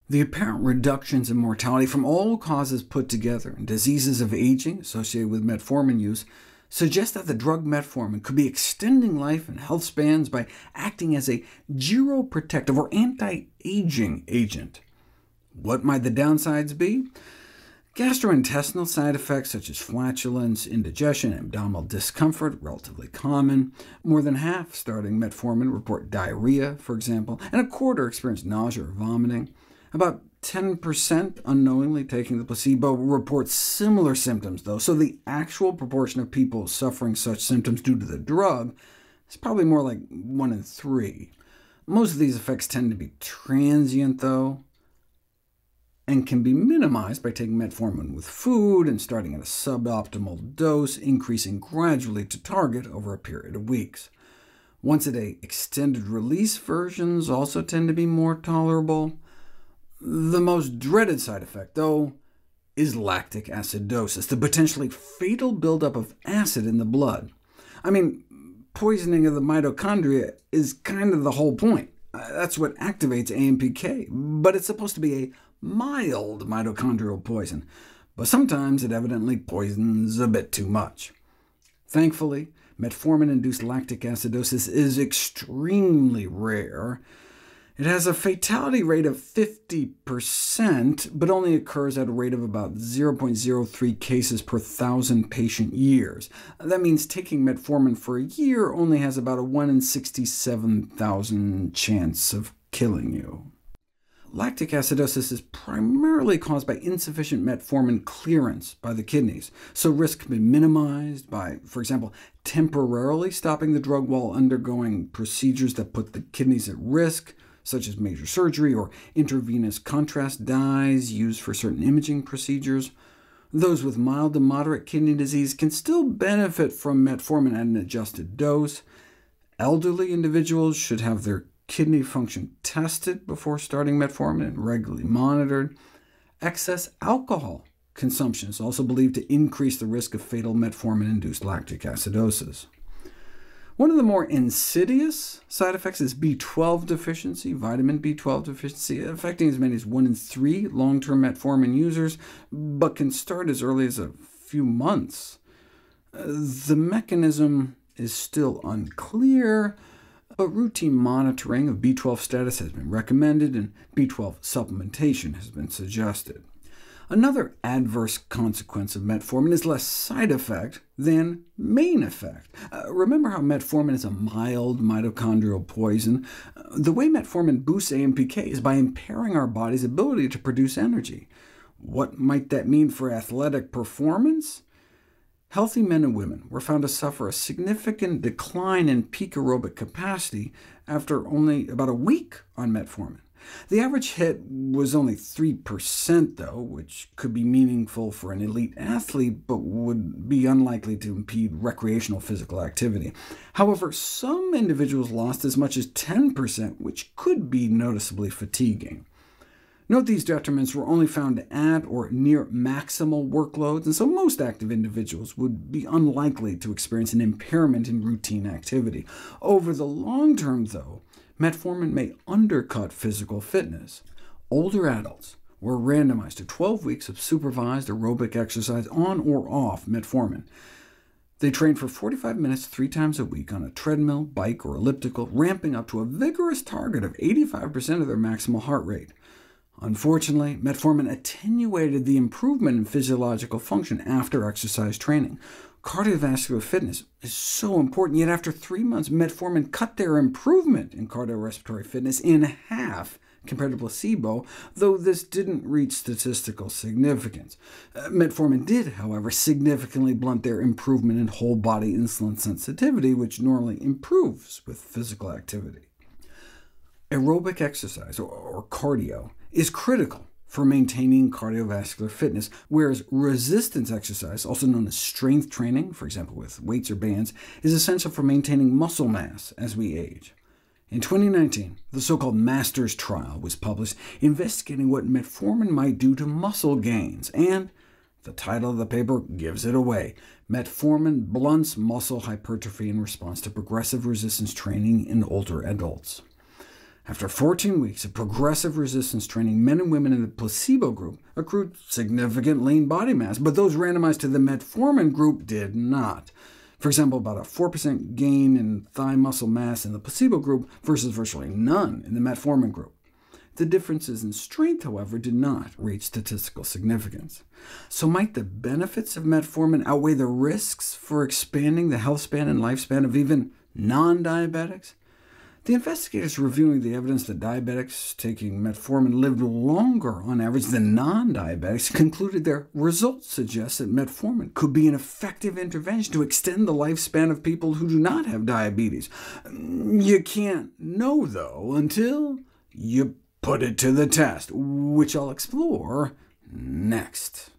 The apparent reductions in mortality from all causes put together and diseases of aging associated with metformin use suggest that the drug metformin could be extending life and health spans by acting as a geroprotective or anti-aging agent. What might the downsides be? Gastrointestinal side effects such as flatulence, indigestion, and abdominal discomfort, relatively common. More than half starting metformin report diarrhea, for example, and a quarter experience nausea or vomiting. About 10% unknowingly taking the placebo report similar symptoms, though, so the actual proportion of people suffering such symptoms due to the drug is probably more like 1 in 3. Most of these effects tend to be transient, though, and can be minimized by taking metformin with food and starting at a suboptimal dose, increasing gradually to target over a period of weeks. Once-a-day extended-release versions also tend to be more tolerable. The most dreaded side effect, though, is lactic acidosis, the potentially fatal buildup of acid in the blood. I mean, poisoning of the mitochondria is kind of the whole point. That's what activates AMPK, but it's supposed to be a mild mitochondrial poison, but sometimes it evidently poisons a bit too much. Thankfully, metformin-induced lactic acidosis is extremely rare. It has a fatality rate of 50%, but only occurs at a rate of about 0.03 cases per 1,000 patient years. That means taking metformin for a year only has about a 1 in 67,000 chance of killing you. Lactic acidosis is primarily caused by insufficient metformin clearance by the kidneys, so risk can be minimized by, for example, temporarily stopping the drug while undergoing procedures that put the kidneys at risk, such as major surgery or intravenous contrast dyes used for certain imaging procedures. Those with mild to moderate kidney disease can still benefit from metformin at an adjusted dose. Elderly individuals should have their kidney function tested before starting metformin and regularly monitored. Excess alcohol consumption is also believed to increase the risk of fatal metformin-induced lactic acidosis. One of the more insidious side effects is B12 deficiency, vitamin B12 deficiency, affecting as many as 1 in 3 long-term metformin users, but can start as early as a few months. The mechanism is still unclear, but routine monitoring of B12 status has been recommended, and B12 supplementation has been suggested. Another adverse consequence of metformin is less side effect than main effect. Remember how metformin is a mild mitochondrial poison? The way metformin boosts AMPK is by impairing our body's ability to produce energy. What might that mean for athletic performance? Healthy men and women were found to suffer a significant decline in peak aerobic capacity after only about a week on metformin. The average hit was only 3%, though, which could be meaningful for an elite athlete, but would be unlikely to impede recreational physical activity. However, some individuals lost as much as 10%, which could be noticeably fatiguing. Note these detriments were only found at or near maximal workloads, and so most active individuals would be unlikely to experience an impairment in routine activity. Over the long term, though, metformin may undercut physical fitness. Older adults were randomized to 12 weeks of supervised aerobic exercise on or off metformin. They trained for 45 minutes 3 times a week on a treadmill, bike, or elliptical, ramping up to a vigorous target of 85% of their maximal heart rate. Unfortunately, metformin attenuated the improvement in physiological function after exercise training. Cardiovascular fitness is so important, yet after 3 months, metformin cut their improvement in cardiorespiratory fitness in half compared to placebo, though this didn't reach statistical significance. Metformin did, however, significantly blunt their improvement in whole-body insulin sensitivity, which normally improves with physical activity. Aerobic exercise, or cardio, is critical for maintaining cardiovascular fitness, whereas resistance exercise, also known as strength training, for example with weights or bands, is essential for maintaining muscle mass as we age. In 2019, the so-called MASTERS trial was published, investigating what metformin might do to muscle gains, and the title of the paper gives it away. Metformin blunts muscle hypertrophy in response to progressive resistance training in older adults. After 14 weeks of progressive resistance training, men and women in the placebo group accrued significant lean body mass, but those randomized to the metformin group did not. For example, about a 4% gain in thigh muscle mass in the placebo group versus virtually none in the metformin group. The differences in strength, however, did not reach statistical significance. So might the benefits of metformin outweigh the risks for expanding the health span and lifespan of even non-diabetics? The investigators reviewing the evidence that diabetics taking metformin lived longer on average than non-diabetics concluded their results suggest that metformin could be an effective intervention to extend the lifespan of people who do not have diabetes. You can't know, though, until you put it to the test, which I'll explore next.